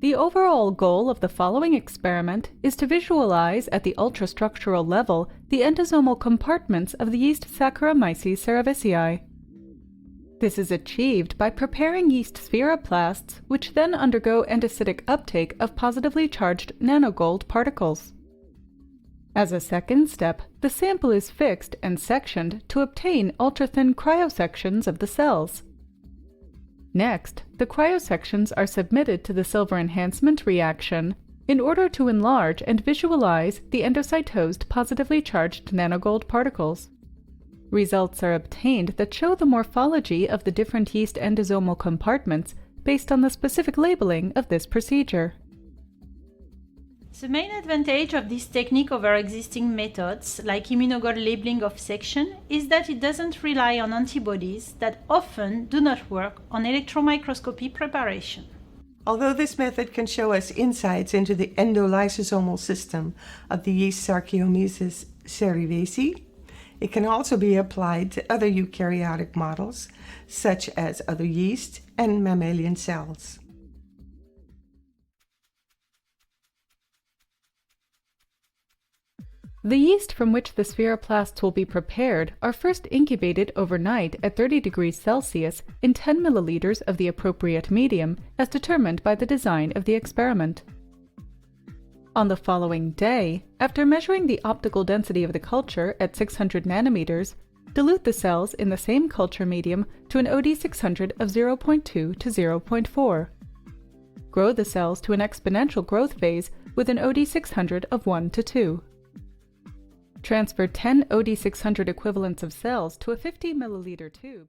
The overall goal of the following experiment is to visualize at the ultrastructural level the endosomal compartments of the yeast Saccharomyces cerevisiae. This is achieved by preparing yeast spheroplasts, which then undergo endocytic uptake of positively charged nanogold particles. As a second step, the sample is fixed and sectioned to obtain ultra-thin cryosections of the cells. Next, the cryosections are submitted to the silver enhancement reaction in order to enlarge and visualize the endocytosed positively charged nanogold particles. Results are obtained that show the morphology of the different yeast endosomal compartments based on the specific labeling of this procedure. The main advantage of this technique over existing methods, like Immunogold labeling of section, is that it doesn't rely on antibodies that often do not work on electron microscopy preparation. Although this method can show us insights into the endolysosomal system of the yeast Saccharomyces cerevisiae, it can also be applied to other eukaryotic models, such as other yeast and mammalian cells. The yeast from which the spheroplasts will be prepared are first incubated overnight at 30 degrees Celsius in 10 milliliters of the appropriate medium, as determined by the design of the experiment. On the following day, after measuring the optical density of the culture at 600 nanometers, dilute the cells in the same culture medium to an OD600 of 0.2 to 0.4. Grow the cells to an exponential growth phase with an OD600 of 1 to 2. Transfer 10 OD600 equivalents of cells to a 50 milliliter tube.